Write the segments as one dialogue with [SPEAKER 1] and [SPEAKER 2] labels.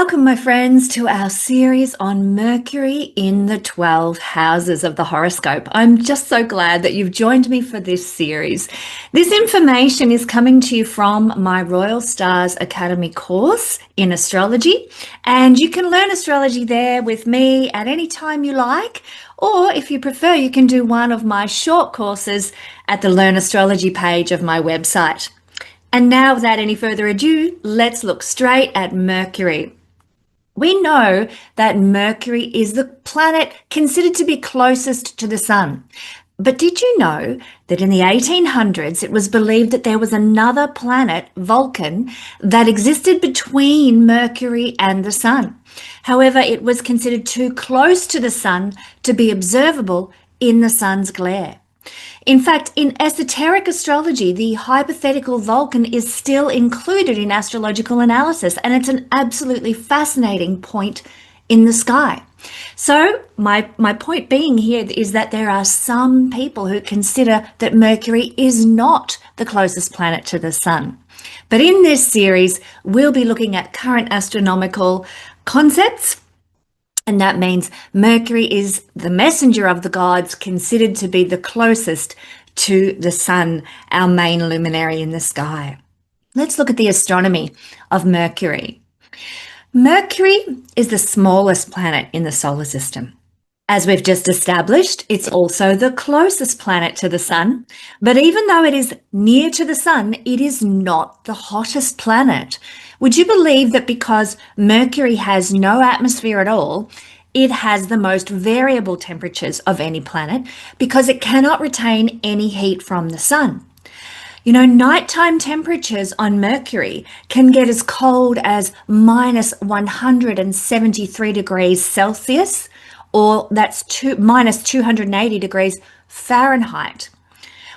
[SPEAKER 1] Welcome, my friends, to our series on Mercury in the 12 houses of the horoscope. I'm just so glad that you've joined me for this series. This information is coming to you from my Royal Stars Academy course in astrology, and you can learn astrology there with me at any time you like, or if you prefer, you can do one of my short courses at the Learn Astrology page of my website. And now, without any further ado, let's look straight at Mercury. We know that Mercury is the planet considered to be closest to the sun. But did you know that in the 1800s, it was believed that there was another planet, Vulcan, that existed between Mercury and the sun? However, it was considered too close to the sun to be observable in the sun's glare. In fact, in esoteric astrology, the hypothetical Vulcan is still included in astrological analysis, and it's an absolutely fascinating point in the sky. So my point being here is that there are some people who consider that Mercury is not the closest planet to the sun. But in this series, we'll be looking at current astronomical concepts. And that means Mercury is the messenger of the gods, considered to be the closest to the sun, our main luminary in the sky. Let's look at the astronomy of Mercury. Mercury is the smallest planet in the solar system. As we've just established, it's also the closest planet to the sun. But even though it is near to the sun, it is not the hottest planet. Would you believe that because Mercury has no atmosphere at all, it has the most variable temperatures of any planet because it cannot retain any heat from the sun? You know, nighttime temperatures on Mercury can get as cold as minus 173 degrees Celsius, or that's minus 280 degrees Fahrenheit.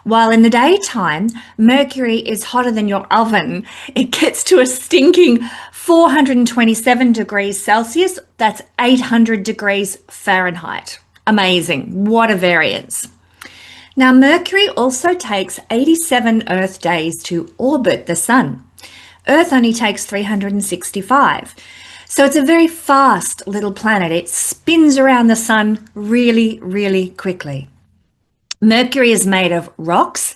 [SPEAKER 1] While in the daytime, Mercury is hotter than your oven. It gets to a stinking 427 degrees Celsius. That's 800 degrees Fahrenheit. Amazing. What a variance. Now, Mercury also takes 87 Earth days to orbit the sun. Earth only takes 365. So it's a very fast little planet. It spins around the sun really, really quickly. Mercury is made of rocks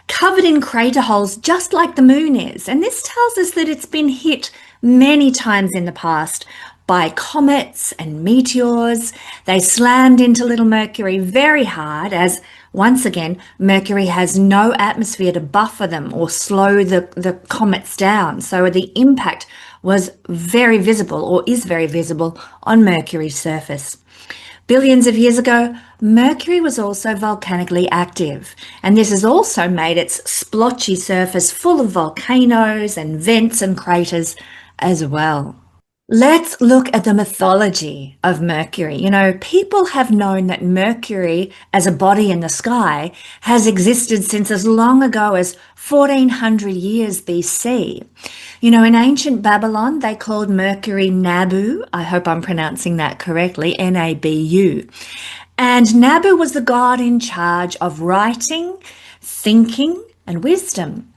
[SPEAKER 1] covered in crater holes, just like the moon is. And this tells us that it's been hit many times in the past by comets and meteors. They slammed into little Mercury very hard, as once again, Mercury has no atmosphere to buffer them or slow the comets down. So the impact was very visible, or is very visible, on Mercury's surface. Billions of years ago, Mercury was also volcanically active, and this has also made its splotchy surface full of volcanoes and vents and craters as well. Let's look at the mythology of Mercury. You know, people have known that Mercury as a body in the sky has existed since as long ago as 1400 years BC. You know, in ancient Babylon, they called Mercury Nabu. I hope I'm pronouncing that correctly, Nabu. And Nabu was the god in charge of writing, thinking, and wisdom.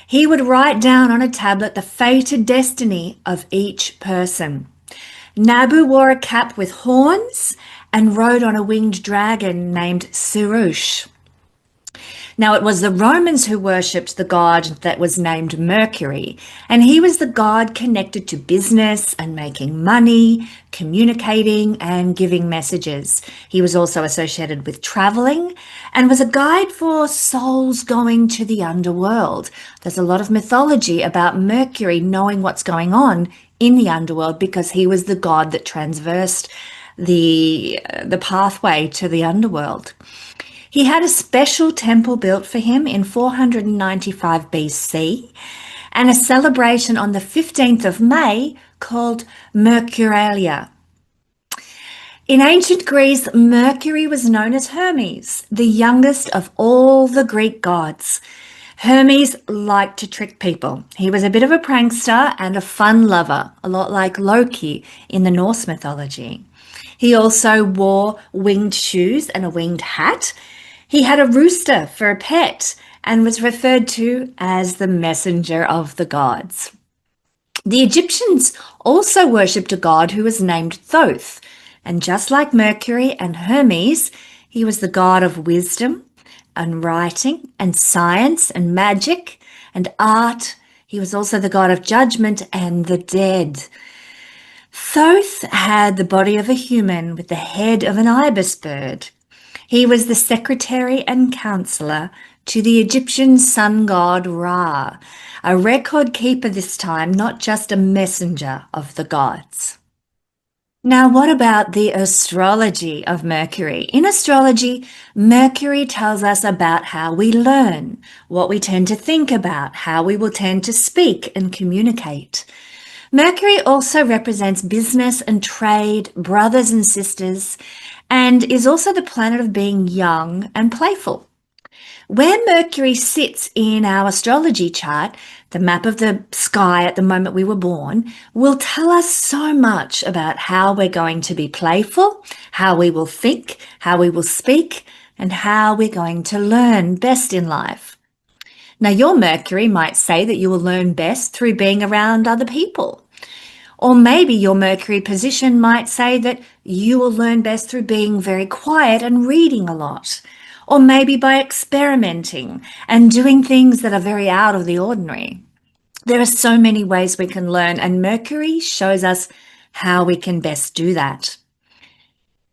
[SPEAKER 1] He would write down on a tablet the fated destiny of each person. Nabu wore a cap with horns and rode on a winged dragon named Sirush. Now, it was the Romans who worshipped the god that was named Mercury, and he was the god connected to business and making money, communicating and giving messages. He was also associated with traveling and was a guide for souls going to the underworld. There's a lot of mythology about Mercury knowing what's going on in the underworld because he was the god that traversed the pathway to the underworld. He had a special temple built for him in 495 BC and a celebration on the 15th of May called Mercurialia. In ancient Greece, Mercury was known as Hermes, the youngest of all the Greek gods. Hermes liked to trick people. He was a bit of a prankster and a fun lover, a lot like Loki in the Norse mythology. He also wore winged shoes and a winged hat. He had a rooster for a pet and was referred to as the messenger of the gods. The Egyptians also worshipped a god who was named Thoth, and just like Mercury and Hermes, he was the god of wisdom and writing and science and magic and art. He was also the god of judgment and the dead. Thoth had the body of a human with the head of an ibis bird. He was the secretary and counselor to the Egyptian sun god Ra, a record keeper this time, not just a messenger of the gods. Now, what about the astrology of Mercury? In astrology, Mercury tells us about how we learn, what we tend to think about, how we will tend to speak and communicate. Mercury also represents business and trade, brothers and sisters, and is also the planet of being young and playful. Where Mercury sits in our astrology chart, the map of the sky at the moment we were born, will tell us so much about how we're going to be playful, how we will think, how we will speak, and how we're going to learn best in life. Now, your Mercury might say that you will learn best through being around other people. Or maybe your Mercury position might say that you will learn best through being very quiet and reading a lot. Or maybe by experimenting and doing things that are very out of the ordinary. There are so many ways we can learn, and Mercury shows us how we can best do that.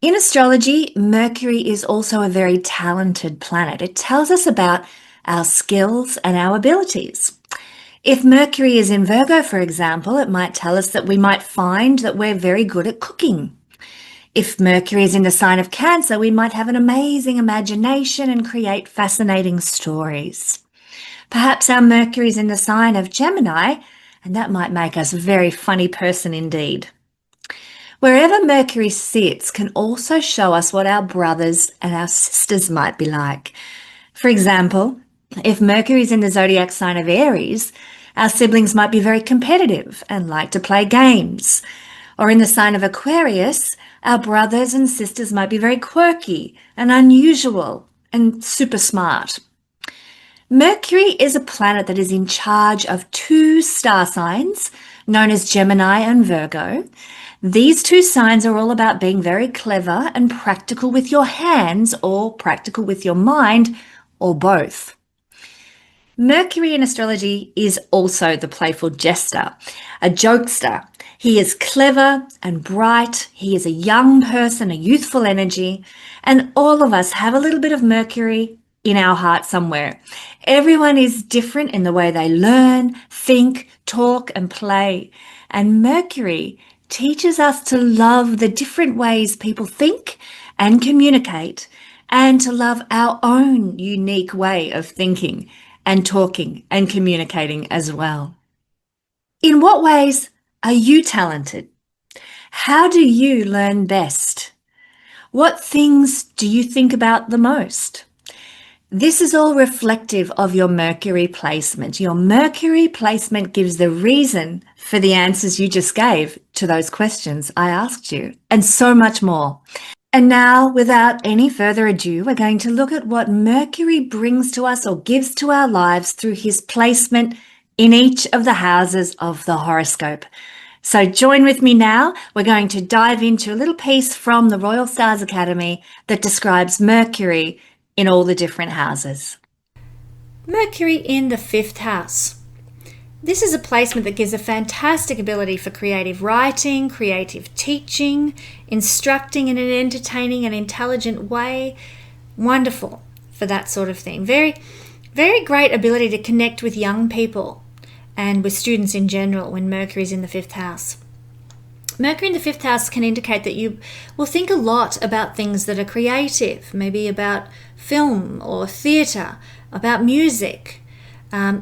[SPEAKER 1] In astrology, Mercury is also a very talented planet. It tells us about our skills and our abilities. If Mercury is in Virgo, for example, it might tell us that we might find that we're very good at cooking. If Mercury is in the sign of Cancer, we might have an amazing imagination and create fascinating stories. Perhaps our Mercury is in the sign of Gemini, and that might make us a very funny person indeed. Wherever Mercury sits can also show us what our brothers and our sisters might be like. For example, if Mercury is in the zodiac sign of Aries, our siblings might be very competitive and like to play games. Or in the sign of Aquarius, our brothers and sisters might be very quirky and unusual and super smart. Mercury is a planet that is in charge of two star signs known as Gemini and Virgo. These two signs are all about being very clever and practical with your hands or practical with your mind or both. Mercury in astrology is also the playful jester, a jokester. He is clever and bright. He is a young person, a youthful energy, and all of us have a little bit of Mercury in our heart somewhere. Everyone is different in the way they learn, think, talk, and play. And Mercury teaches us to love the different ways people think and communicate, and to love our own unique way of thinking and talking and communicating as well. In what ways are you talented? How do you learn best? What things do you think about the most? This is all reflective of your Mercury placement. Your Mercury placement gives the reason for the answers you just gave to those questions I asked you, and so much more. And now, without any further ado, we're going to look at what Mercury brings to us or gives to our lives through his placement in each of the houses of the horoscope. So join with me now. We're going to dive into a little piece from the Royal Stars Academy that describes Mercury in all the different houses.
[SPEAKER 2] Mercury in the 5th house. This is a placement that gives a fantastic ability for creative writing, creative teaching, instructing in an entertaining and intelligent way. Wonderful for that sort of thing. Very, very great ability to connect with young people and with students in general when Mercury is in the 5th house. Mercury in the 5th house can indicate that you will think a lot about things that are creative, maybe about film or theatre, about music.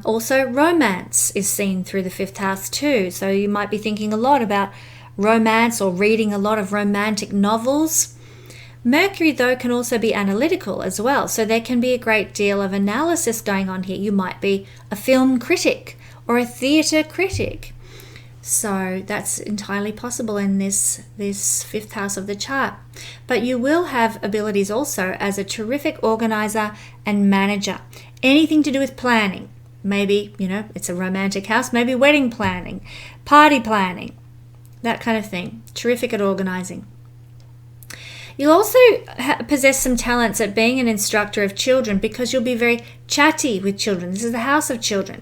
[SPEAKER 2] Also, romance is seen through the 5th house too. So you might be thinking a lot about romance or reading a lot of romantic novels. Mercury, though, can also be analytical as well. So there can be a great deal of analysis going on here. You might be a film critic or a theatre critic. So that's entirely possible in this 5th house of the chart. But you will have abilities also as a terrific organizer and manager. Anything to do with planning. Maybe, it's a romantic house, maybe wedding planning, party planning, that kind of thing. Terrific at organizing. You'll also possess some talents at being an instructor of children because you'll be very chatty with children. This is the house of children.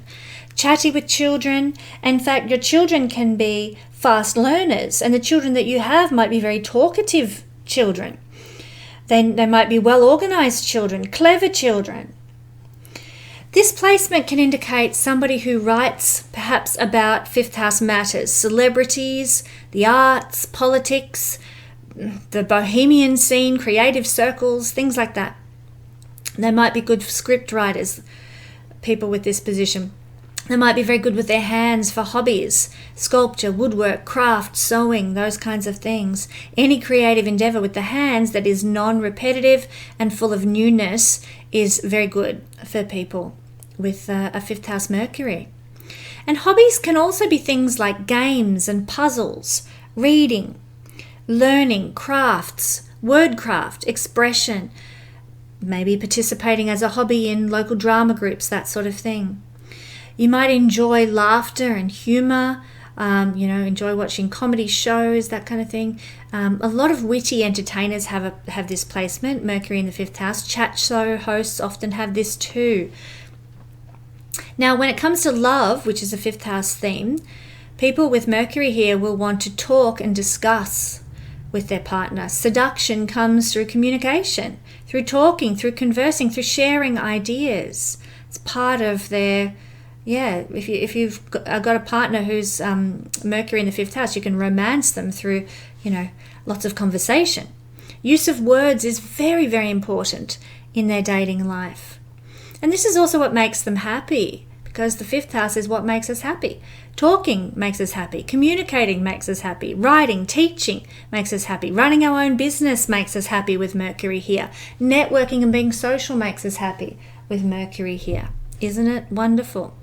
[SPEAKER 2] Chatty with children. In fact, your children can be fast learners, and the children that you have might be very talkative children. They might be well-organized children, clever children. This placement can indicate somebody who writes perhaps about fifth house matters, celebrities, the arts, politics, the bohemian scene, creative circles, things like that. They might be good script writers, people with this position. They might be very good with their hands for hobbies, sculpture, woodwork, craft, sewing, those kinds of things. Any creative endeavor with the hands that is non-repetitive and full of newness is very good for people with a fifth house Mercury. And hobbies can also be things like games and puzzles, reading, learning, crafts, wordcraft, expression, maybe participating as a hobby in local drama groups, that sort of thing. You might enjoy laughter and humor, enjoy watching comedy shows, that kind of thing. A lot of witty entertainers have this placement, Mercury in the fifth house. Chat show hosts often have this too. Now, when it comes to love, which is a fifth house theme, people with Mercury here will want to talk and discuss with their partner. Seduction comes through communication, through talking, through conversing, through sharing ideas. It's part of their, if you've got a partner who's Mercury in the fifth house, you can romance them through, lots of conversation. Use of words is very, very important in their dating life. And this is also what makes them happy, because the fifth house is what makes us happy. Talking makes us happy. Communicating makes us happy. Writing, teaching makes us happy. Running our own business makes us happy with Mercury here. Networking and being social makes us happy with Mercury here. Isn't it wonderful?